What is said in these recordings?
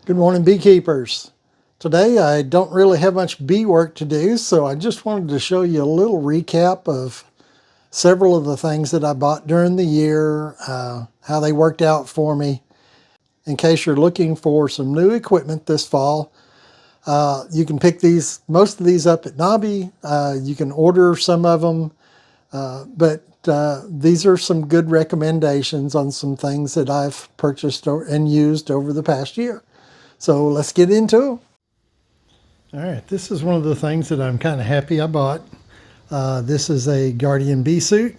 Good morning, beekeepers. Today I don't really have much bee work to do, so I just wanted to show you a little recap of several of the things that I bought during the year, how they worked out for me. In case you're looking for some new equipment this fall, you can pick most of these up at Nobby. You can order some of them, but these are some good recommendations on some things that I've purchased and used over the past year. So let's get into it. All right, this is one of the things that I'm kind of happy I bought. This is a Guardian bee suit,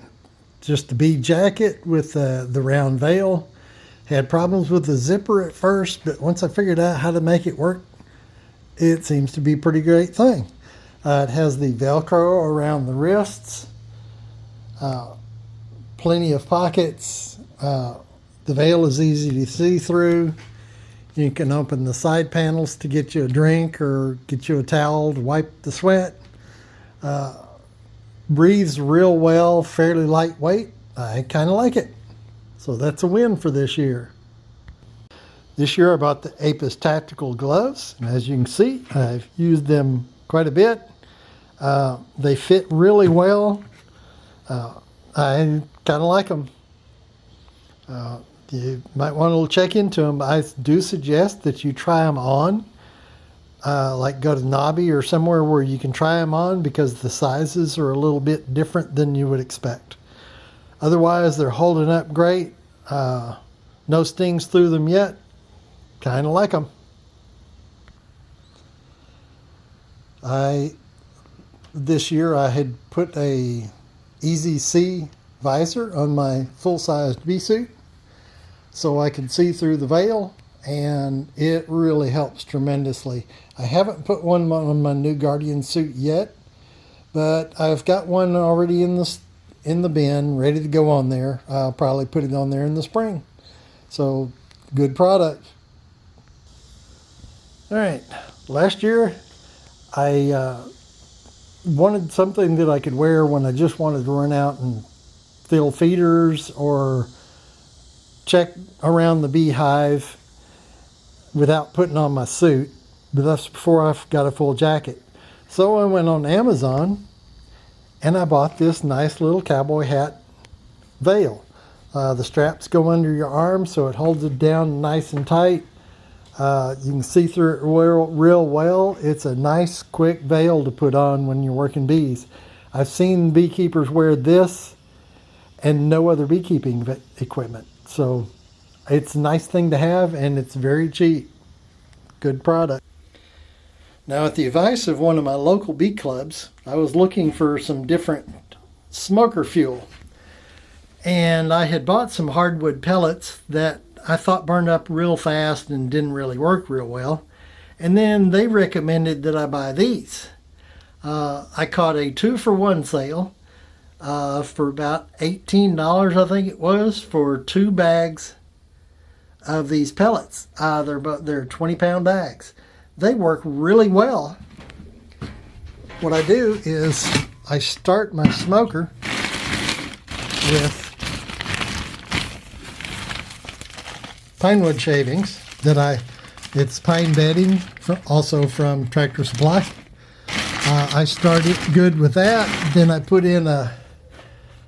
just the bee jacket with the round veil. Had problems with the zipper at first, but once I figured out how to make it work, it seems to be a pretty great thing. It has the Velcro around the wrists, plenty of pockets. The veil is easy to see through. You can open the side panels to get you a drink or get you a towel to wipe the sweat. Breathes real well, fairly lightweight. I kind of like it. So that's a win for this year. This year I bought the Apis Tactical gloves. And as you can see, I've used them quite a bit. They fit really well. I kind of like them. You might want to check into them. I do suggest that you try them on, like go to Nobby or somewhere where you can try them on, because the sizes are a little bit different than you would expect. Otherwise, they're holding up great. No stings through them yet. Kind of like them. This year I had put a Easy C visor on my full-sized bee suit, so I can see through the veil, and it really helps tremendously. I haven't put one on my new Guardian suit yet, but I've got one already in the bin, ready to go on there. I'll probably put it on there in the spring. So, good product. All right, last year I wanted something that I could wear when I just wanted to run out and fill feeders or check around the beehive without putting on my suit, but that's before I got a full jacket. So I went on Amazon and I bought this nice little cowboy hat veil. The straps go under your arm so it holds it down nice and tight. You can see through it real well. It's a nice quick veil to put on when you're working bees. I've seen beekeepers wear this and no other beekeeping equipment. So it's a nice thing to have, and it's very cheap. Good product. Now, at the advice of one of my local bee clubs, I was looking for some different smoker fuel. And I had bought some hardwood pellets that I thought burned up real fast and didn't really work real well. And then they recommended that I buy these. I caught a 2-for-1 sale. For about $18, I think it was, for 2 bags of these pellets. They're 20-pound bags. They work really well. What I do is I start my smoker with pine wood shavings it's pine bedding, also from Tractor Supply. I start it good with that. Then I put in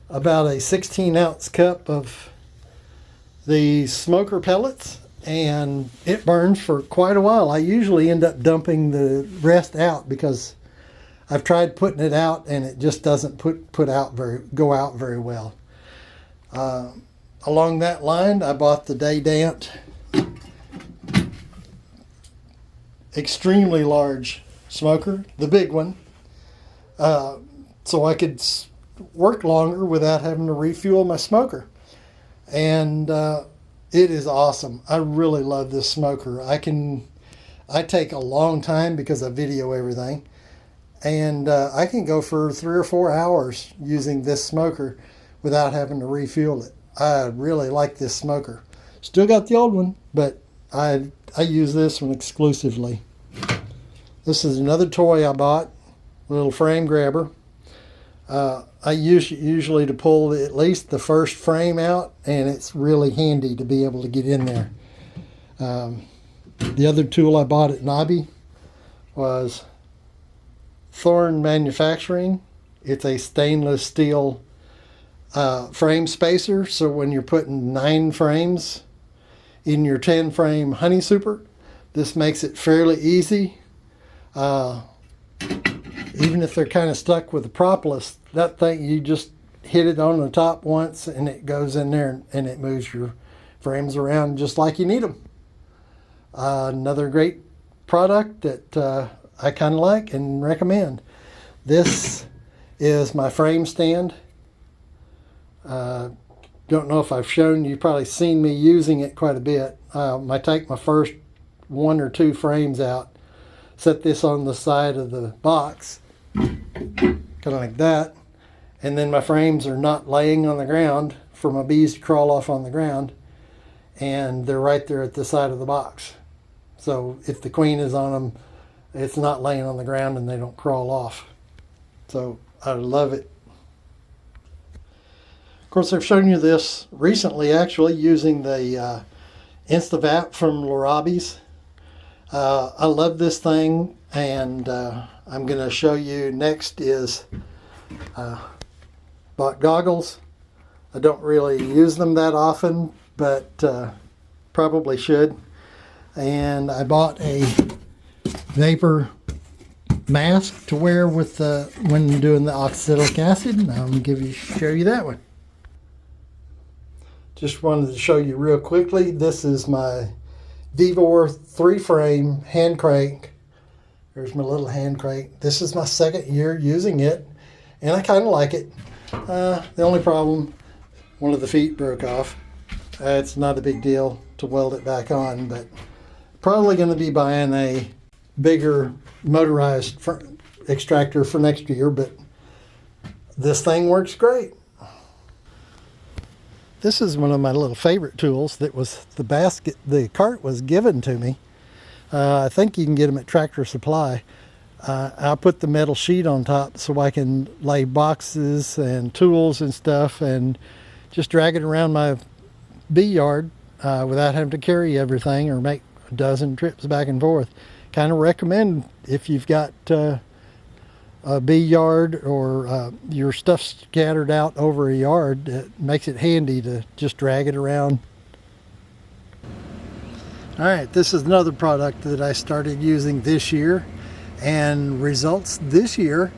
about a 16-ounce cup of the smoker pellets, and it burns for quite a while. I usually end up dumping the rest out because I've tried putting it out and it just doesn't go out very well. Along that line, I bought the Daydant extremely large smoker, the big one, so I could work longer without having to refuel my smoker. And it is awesome. I really love this smoker. I take a long time because I video everything, and I can go for 3 or 4 hours using this smoker without having to refuel it. I really like this smoker. Still got the old one, but I use this one exclusively. This is another toy I bought, a little frame grabber. I use it usually to pull at least the first frame out, and it's really handy to be able to get in there. The other tool I bought at Nobby was Thorn Manufacturing. It's a stainless steel frame spacer, so when you're putting 9 frames in your 10 frame Honey Super, this makes it fairly easy. Even if they're kind of stuck with the propolis, that thing, you just hit it on the top once and it goes in there and it moves your frames around just like you need them. Another great product that I kind of like and recommend. This is my frame stand. Don't know if I've shown you, probably seen me using it quite a bit. I take my first 1 or 2 frames out, set this on the side of the box, kind of like that, and then my frames are not laying on the ground for my bees to crawl off on the ground, and they're right there at the side of the box. So if the queen is on them, it's not laying on the ground and they don't crawl off. So I love it. Of course, I've shown you this recently, actually, using the InstaVap from Lorabi's. I love this thing, and I'm going to show you next is bought goggles. I don't really use them that often, but probably should. And I bought a vapor mask to wear with when doing the oxalic acid, and I'm going to show you that one. Just wanted to show you real quickly. This is my Vevor 3-frame hand crank. There's my little hand crank. This is my 2nd year using it, and I kind of like it. The only problem, one of the feet broke off. It's not a big deal to weld it back on, but probably going to be buying a bigger motorized extractor for next year, but this thing works great. This is one of my little favorite tools that was the cart was given to me. I think you can get them at Tractor Supply. I put the metal sheet on top so I can lay boxes and tools and stuff and just drag it around my bee yard without having to carry everything or make a dozen trips back and forth. Kind of recommend if you've got a bee yard or your stuff scattered out over a yard, it makes it handy to just drag it around. All right, this is another product that I started using this year, and results this year,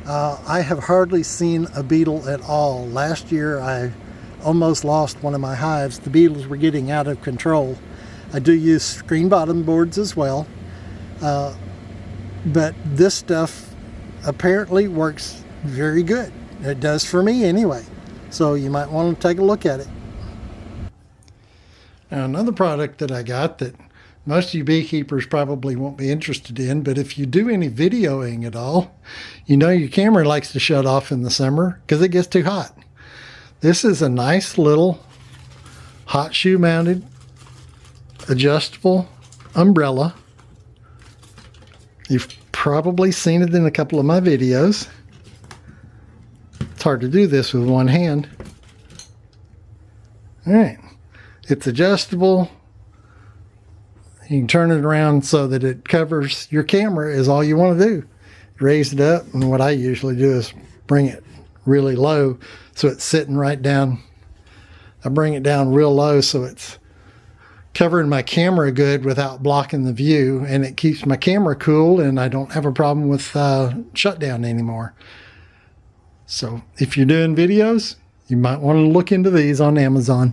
I have hardly seen a beetle at all. Last year I almost lost one of my hives. The beetles were getting out of control. I do use screen bottom boards as well, but this stuff apparently works very good. It does for me anyway, so you might want to take a look at it. Now, another product that I got that most of you beekeepers probably won't be interested in, but if you do any videoing at all, you know your camera likes to shut off in the summer because it gets too hot. This is a nice little hot shoe mounted adjustable umbrella. You've probably seen it in a couple of my videos. It's hard to do this with one hand. All right, it's adjustable. You can turn it around so that it covers your camera is all you want to do. Raise it up, and what I usually do is bring it really low so it's sitting right down. I bring it down real low so it's covering my camera good without blocking the view, and it keeps my camera cool, and I don't have a problem with shutdown anymore. So if you're doing videos, you might want to look into these on Amazon.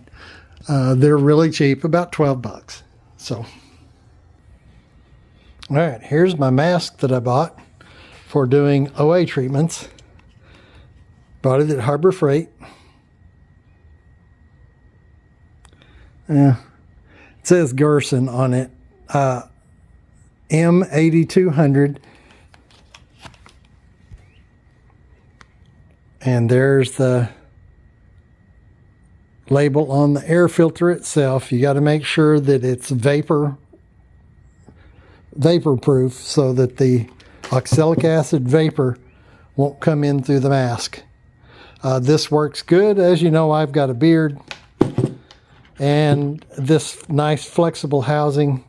They're really cheap, about 12 bucks. So, all right, here's my mask that I bought for doing OA treatments. Bought it at Harbor Freight. Yeah. It says Gerson on it, M8200, and there's the label on the air filter itself. You got to make sure that it's vapor proof so that the oxalic acid vapor won't come in through the mask. This works good. As you know, I've got a beard, and this nice flexible housing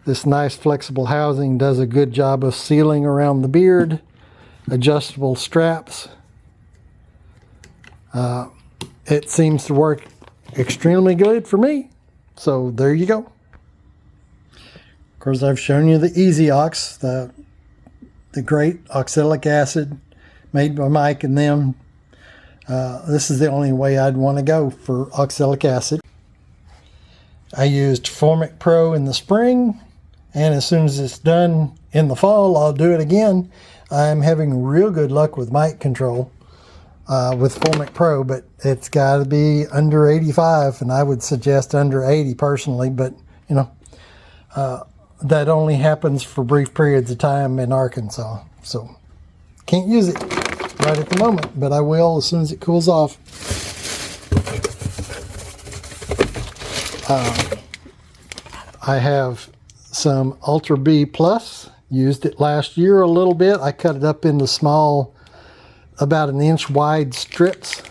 This nice flexible housing does a good job of sealing around the beard. Adjustable straps. It seems to work extremely good for me. So there you go. Of course, I've shown you the Easy Ox, the great oxalic acid made by Mike and them. This is the only way I'd want to go for oxalic acid. I used Formic Pro in the spring, and as soon as it's done in the fall, I'll do it again. I'm having real good luck with mite control with Formic Pro, but it's got to be under 85, and I would suggest under 80 personally, but you know, that only happens for brief periods of time in Arkansas, so can't use it right at the moment, but I will as soon as it cools off. I have some Ultra B Plus. Used it last year a little bit. I cut it up into small, about an inch wide strips,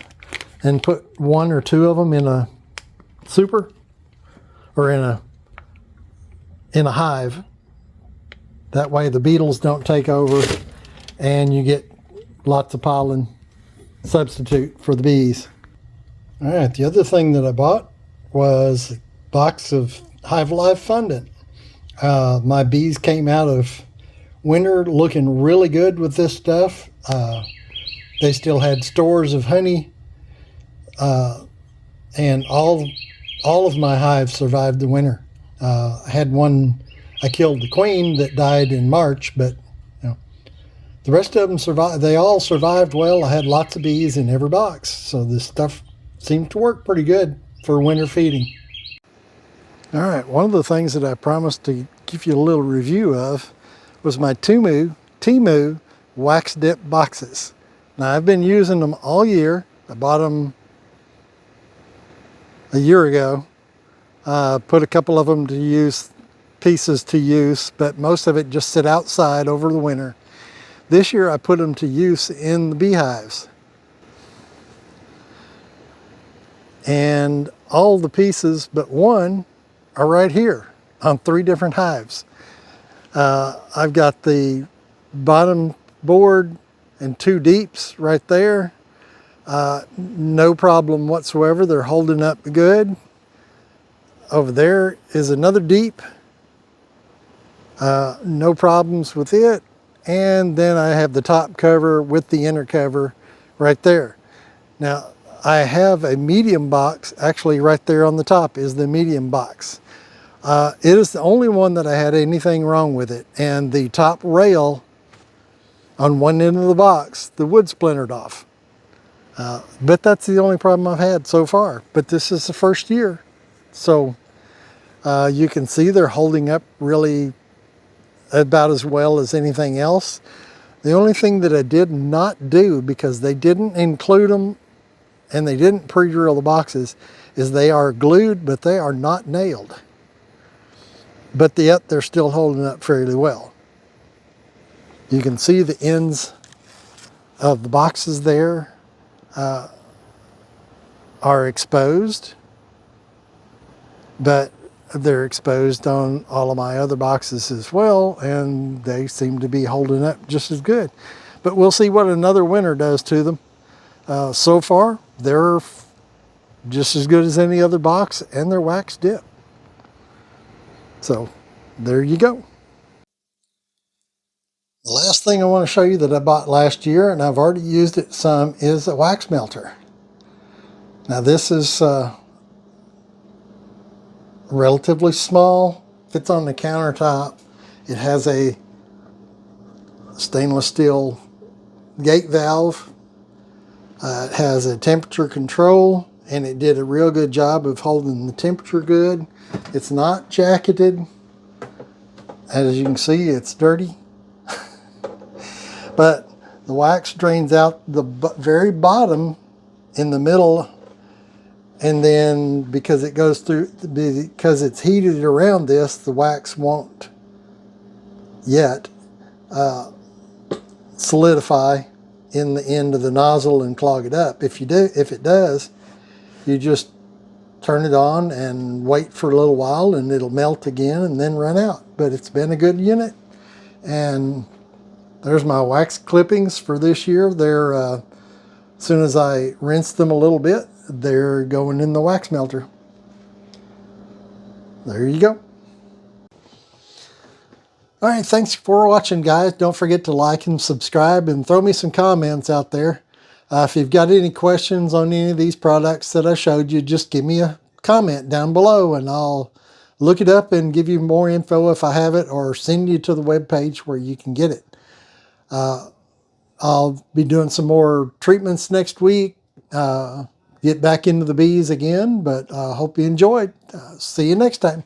and put 1 or 2 of them in a super, or in a hive. That way the beetles don't take over, and you get lots of pollen substitute for the bees. All right, the other thing that I bought was a box of Hive Life Fundant. My bees came out of winter looking really good with this stuff. They still had stores of honey, and all of my hives survived the winter. I had one, I killed the queen that died in March, but you know, the rest of them survived. They all survived well. I had lots of bees in every box, so this stuff seemed to work pretty good for winter feeding. All right, one of the things that I promised to give you a little review of was my Temu wax dip boxes. Now, I've been using them all year. I bought them a year ago. Put a couple of them to use, pieces to use, but most of it just sit outside over the winter. This year I put them to use in the beehives. And all the pieces but one are right here on 3 different hives. I've got the bottom board and 2 deeps right there. No problem whatsoever. They're holding up good. Over there is another deep. No problems with it. And then I have the top cover with the inner cover right there. Now, I have a medium box, actually right there on the top is the medium box. It is the only one that I had anything wrong with it. And the top rail on one end of the box, the wood splintered off. But that's the only problem I've had so far. But this is the first year. So you can see they're holding up really about as well as anything else. The only thing that I did not do, because they didn't include them and they didn't pre-drill the boxes, is they are glued, but they are not nailed. But yet they're still holding up fairly well. You can see the ends of the boxes there are exposed, but they're exposed on all of my other boxes as well, and they seem to be holding up just as good. But we'll see what another winter does to them. So far, they're just as good as any other box, and they're wax dip. So there you go. The last thing I want to show you that I bought last year, and I've already used it some, is a wax melter. Now this is relatively small, fits on the countertop. It has a stainless steel gate valve. It has a temperature control, and it did a real good job of holding the temperature good. It's not jacketed. As you can see, it's dirty. But the wax drains out the very bottom in the middle, and then because it goes through, because it's heated around this, the wax won't yet solidify in the end of the nozzle and clog it up. If it does, you just turn it on and wait for a little while, and it'll melt again and then run out. But it's been a good unit. And there's my wax clippings for this year. They're, as soon as I rinse them a little bit, they're going in the wax melter. There you go. All right, thanks for watching, guys. Don't forget to like and subscribe, and throw me some comments out there. If you've got any questions on any of these products that I showed you, just give me a comment down below, and I'll look it up and give you more info if I have it, or send you to the web page where you can get it. I'll be doing some more treatments next week, get back into the bees again, but I hope you enjoyed. See you next time.